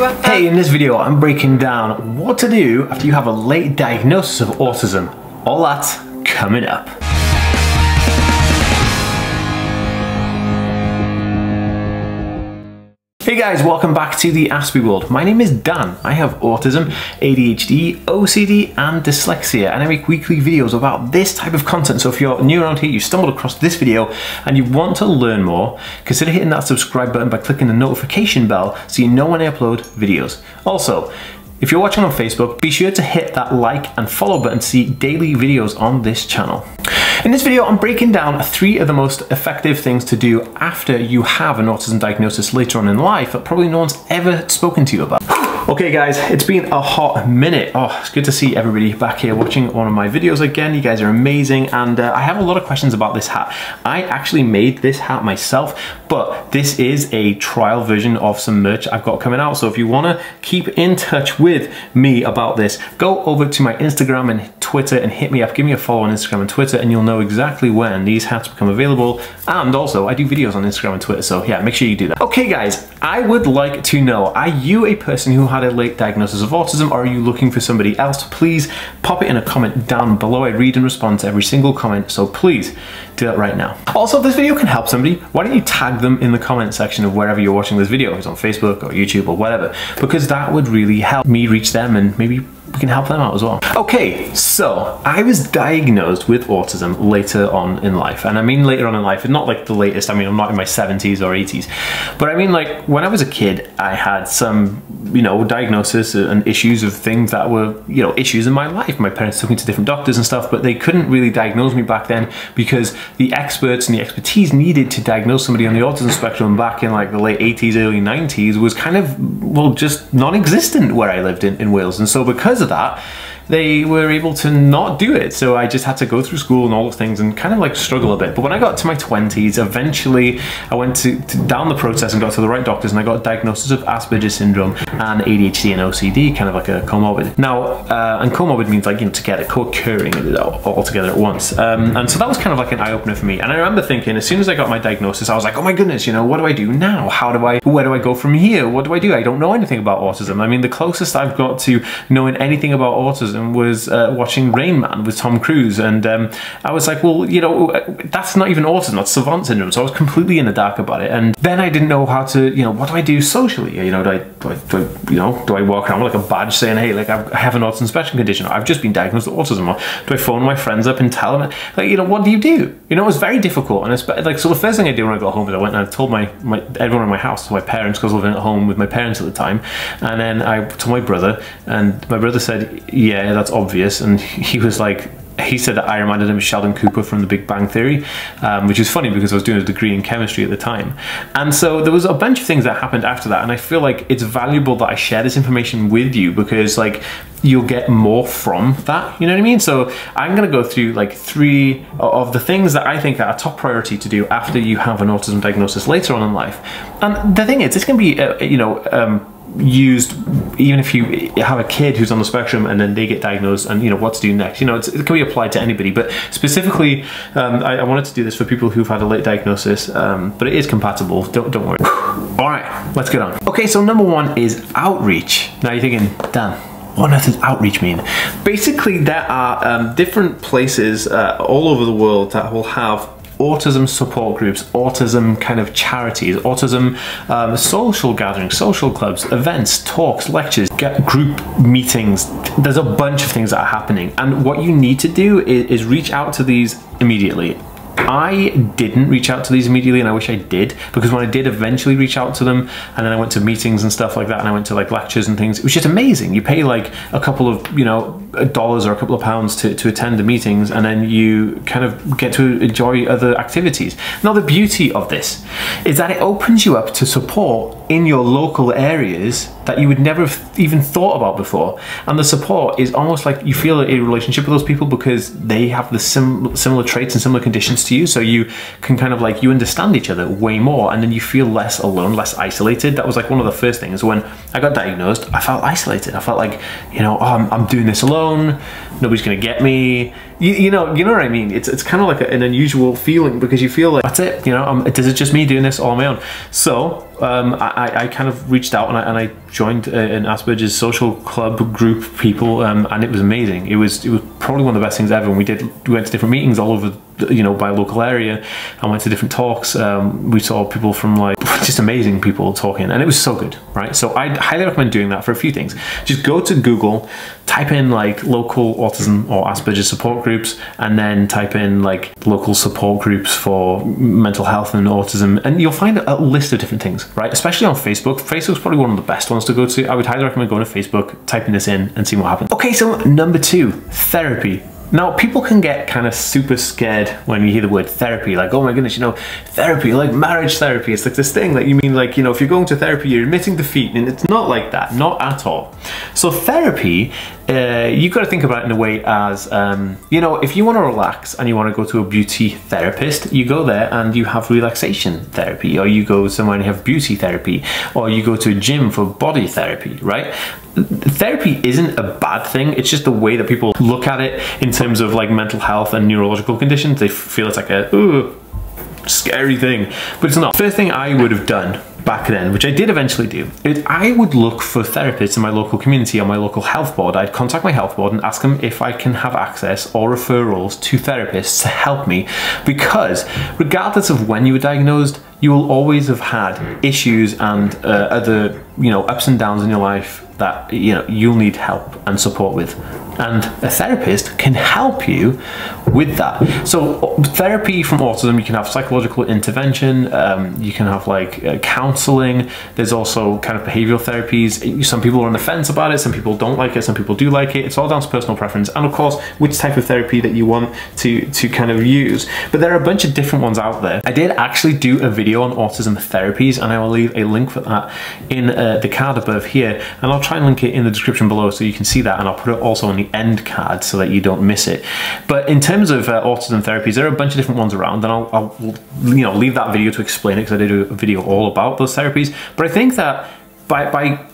Hey, in this video I'm breaking down what to do after you have a late diagnosis of autism. All that coming up. Hey guys, welcome back to the Aspie world. My name is Dan. I have autism, ADHD, OCD and dyslexia, and I make weekly videos about this type of content. So if you're new around here, you stumbled across this video and you want to learn more, consider hitting that subscribe button by clicking the notification bell so you know when I upload videos. Also, if you're watching on Facebook, be sure to hit that like and follow button to see daily videos on this channel. In this video, I'm breaking down 3 of the most effective things to do after you have an autism diagnosis later on in life that probably no one's ever spoken to you about. Okay guys, it's been a hot minute. Oh, it's good to see everybody back here watching one of my videos again. You guys are amazing, and I have a lot of questions about this hat. I actually made this hat myself, but this is a trial version of some merch I've got coming out. So if you want to keep in touch with me about this, go over to my Instagram and Twitter and hit me up. Give me a follow on Instagram and Twitter and you'll know exactly when these hats become available. And also, I do videos on Instagram and Twitter, so yeah, make sure you do that. Okay guys, I would like to know, are you a person who had a late diagnosis of autism, or are you looking for somebody else? Please pop it in a comment down below. I read and respond to every single comment, so please do that right now. Also, if this video can help somebody, why don't you tag them in the comment section of wherever you're watching this video, if it's on Facebook or YouTube or whatever, because that would really help me reach them and maybe we can help them out as well. Okay, so I was diagnosed with autism later on in life. And I mean later on in life, not like the latest, I mean I'm not in my 70s or 80s, but I mean like when I was a kid, I had some, diagnosis and issues of things that were, issues in my life. My parents took me to different doctors and stuff, but they couldn't really diagnose me back then because the experts and the expertise needed to diagnose somebody on the autism spectrum back in like the late 80s, early 90s was kind of, well, just non-existent where I lived in Wales. And so because of that, they were able to not do it. So I just had to go through school and all those things and kind of like struggle a bit. But when I got to my 20s, eventually I went to down the process and got to the right doctors, and I got a diagnosis of Asperger's syndrome and ADHD and OCD, kind of like a comorbid. Now, and comorbid means like, together, co-occurring all together at once. And so that was kind of like an eye-opener for me. And I remember thinking, as soon as I got my diagnosis, I was like, oh my goodness, what do I do now? Where do I go from here? What do I do? I don't know anything about autism. I mean, the closest I've got to knowing anything about autism was watching Rain Man with Tom Cruise, and I was like, well, that's not even autism, that's savant syndrome. So I was completely in the dark about it, and then I didn't know how to, what do I do socially? Do I walk around with like a badge saying, hey, like I have an autism spectrum condition, or I've just been diagnosed with autism, or do I phone my friends up and tell them, like, what do you do? It was very difficult, and it's like, so the first thing I did when I got home is I went and I told everyone in my house, my parents, because I was living at home with my parents at the time, and then I told my brother, and my brother said, yeah, that's obvious. And he was like, he said that I reminded him of Sheldon Cooper from The Big Bang Theory, which is funny because I was doing a degree in chemistry at the time. And so there was a bunch of things that happened after that, and I feel like it's valuable that I share this information with you because like you'll get more from that, you know what I mean? So I'm gonna go through like 3 of the things that I think are a top priority to do after you have an autism diagnosis later on in life. And the thing is, this can be used even if you have a kid who's on the spectrum and then they get diagnosed and what to do next. It can be applied to anybody, but specifically I wanted to do this for people who've had a late diagnosis, but it is compatible, don't worry. All right, let's get on. Okay, so number 1 is outreach. Now you're thinking, Dan, what on earth does outreach mean? Basically, there are different places all over the world that will have autism support groups, autism kind of charities, autism social gatherings, social clubs, events, talks, lectures, group meetings. There's a bunch of things that are happening, and what you need to do is reach out to these immediately. I didn't reach out to these immediately, and I wish I did, because when I did eventually reach out to them, and then I went to meetings and stuff like that, and I went to like lectures and things, it was just amazing. You pay like a couple of dollars or a couple of pounds to attend the meetings, and then you kind of get to enjoy other activities. Now the beauty of this is that it opens you up to support in your local areas that you would never have even thought about before, and the support is almost like you feel a relationship with those people because they have the similar traits and similar conditions to you, so you can kind of like, you understand each other way more, and then you feel less alone, less isolated. That was like one of the first things when I got diagnosed. I felt isolated. I felt like, oh, I'm doing this alone. alone, nobody's gonna get me. You know what I mean? It's kind of like an unusual feeling, because you feel like, that's it, you know, is it just me doing this all on my own? So I kind of reached out and I joined an Asperger's social club group people, and it was amazing. It was probably one of the best things ever. And we went to different meetings all over, you know, by local area. I went to different talks. We saw people from, like, just amazing people talking, and it was so good, right? So I'd highly recommend doing that for a few things. Just go to Google, type in like local autism or Asperger's support groups, and then type in like local support groups for mental health and autism, and you'll find a list of different things, right? Especially on Facebook. Facebook's probably one of the best ones to go to. I would highly recommend going to Facebook, typing this in, and seeing what happens. Okay, so number 2, therapy. Now, people can get kind of super scared when you hear the word therapy, like, oh my goodness, you know, therapy, like marriage therapy. It's like this thing that you mean, like, you know, if you're going to therapy, you're admitting defeat, and it's not like that, not at all. So therapy, you've got to think about it in a way as, you know, if you want to relax and you want to go to a beauty therapist, you go there and you have relaxation therapy, or you go somewhere and you have beauty therapy, or you go to a gym for body therapy, right? Therapy isn't a bad thing. It's just the way that people look at it in terms of like mental health and neurological conditions. They feel it's like a scary thing, but it's not. First thing I would have done back then, which I did eventually do, is I would look for therapists in my local community, on my local health board. I'd contact my health board and ask them if I can have access or referrals to therapists to help me, because regardless of when you were diagnosed, you will always have had issues and other, you know, ups and downs in your life that, you know, you'll need help and support with, and a therapist can help you with that. So therapy from autism, you can have psychological intervention, you can have like counseling. There's also kind of behavioral therapies. Some people are on the fence about it, some people don't like it, some people do like it. It's all down to personal preference, and of course which type of therapy that you want to kind of use. But there are a bunch of different ones out there. I did actually do a video on autism therapies, and I will leave a link for that in the card above here, and I'll try and link it in the description below so you can see that, and I'll put it also on the end card so that you don't miss it. But in terms of autism therapies, there are a bunch of different ones around, and I'll you know, leave that video to explain it, because I did a video all about those therapies. But I think that by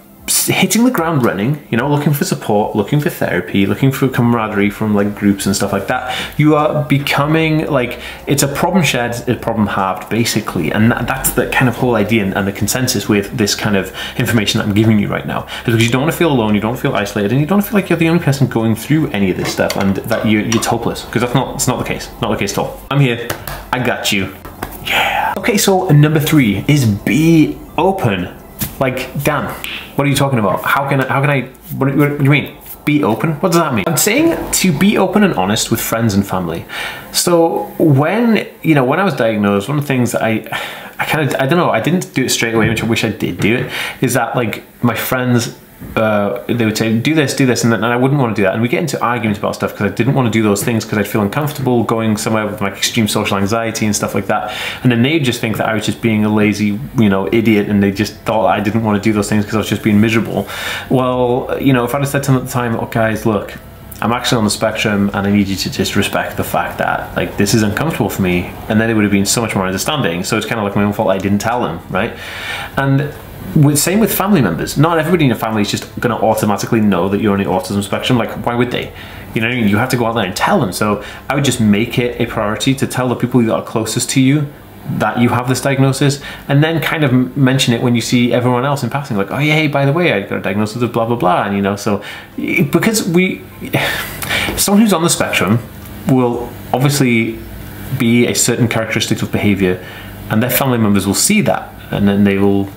hitting the ground running, you know, looking for support, looking for therapy, looking for camaraderie from like groups and stuff like that, you are becoming like, it's a problem shared, a problem halved, basically. And that's the kind of whole idea and the consensus with this kind of information that I'm giving you right now, is because you don't want to feel alone, you don't feel isolated, and you don't feel like you're the only person going through any of this stuff, and that it's hopeless, because it's not the case, not the case at all. I'm here, I got you, yeah. Okay, so number 3 is be open. Like, Dan, what are you talking about? How can I, what do you mean? Be open? What does that mean? I'm saying to be open and honest with friends and family. So when I was diagnosed, one of the things that I don't know, I didn't do it straight away, which I wish I did do it, is that like my friends, they would say, do this, and I wouldn't want to do that, and we get into arguments about stuff because I didn't want to do those things because I'd feel uncomfortable going somewhere with like extreme social anxiety and stuff like that, and then they'd just think that I was just being a lazy, you know, idiot, and they just thought I didn't want to do those things because I was just being miserable. Well, you know, if I'd have said to them at the time, oh guys, look, I'm actually on the spectrum and I need you to just respect the fact that like this is uncomfortable for me, and then it would have been so much more understanding. So it's kind of like my own fault I didn't tell them, right? And same with family members. Not everybody in your family is just going to automatically know that you're on the autism spectrum. Like, why would they? You know what I mean? You have to go out there and tell them. So I would just make it a priority to tell the people that are closest to you that you have this diagnosis, and then kind of mention it when you see everyone else in passing, like, oh yeah, hey, by the way, I got a diagnosis of blah blah blah. And you know, so because someone who's on the spectrum will obviously be a certain characteristic of behavior, and their family members will see that, and then they'll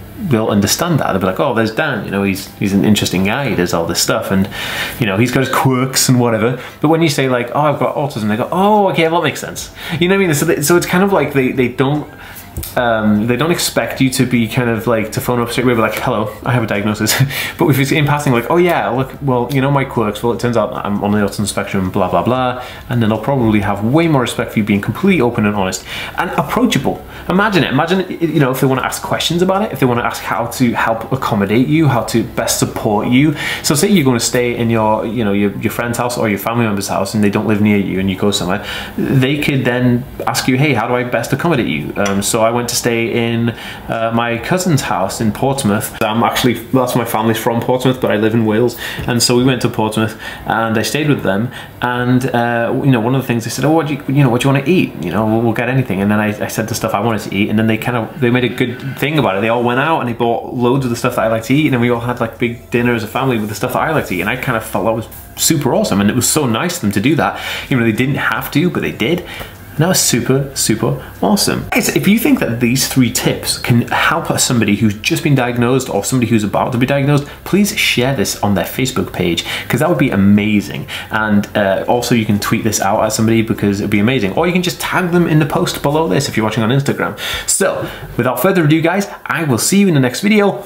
understand that. They'll be like, oh, there's Dan, you know, he's an interesting guy, he does all this stuff, and you know, he's got his quirks and whatever. But when you say like, oh, I've got autism, they go, oh, okay, that makes sense. You know what I mean? So it's kind of like they don't expect you to be kind of like to phone up straight away, be like, hello, I have a diagnosis. But if it's in passing, like, oh yeah, look, well, you know, my quirks, well, it turns out I'm on the autism spectrum, blah blah blah, and then they'll probably have way more respect for you being completely open and honest and approachable. Imagine it, you know, if they want to ask questions about it, if they want to ask how to help accommodate you, how to best support you. So say you're going to stay in your, you know, your friend's house or your family member's house, and they don't live near you, and you go somewhere, they could then ask you, hey, how do I best accommodate you? So so I went to stay in my cousin's house in Portsmouth. That's my family's from Portsmouth, but I live in Wales, and so we went to Portsmouth and I stayed with them. And you know, one of the things they said, oh, what do you want to eat? You know, we'll get anything. And then I said the stuff I wanted to eat, and then they made a good thing about it. They all went out and they bought loads of the stuff that I like to eat, and then we all had like big dinner as a family with the stuff that I like to eat. And I kind of felt that was super awesome, and it was so nice of them to do that. You know, they didn't have to, but they did. And that was super, super awesome. Guys, if you think that these 3 tips can help somebody who's just been diagnosed or somebody who's about to be diagnosed, please share this on their Facebook page, because that would be amazing. And also you can tweet this out at somebody, because it'd be amazing. Or you can just tag them in the post below this if you're watching on Instagram. So without further ado, guys, I will see you in the next video.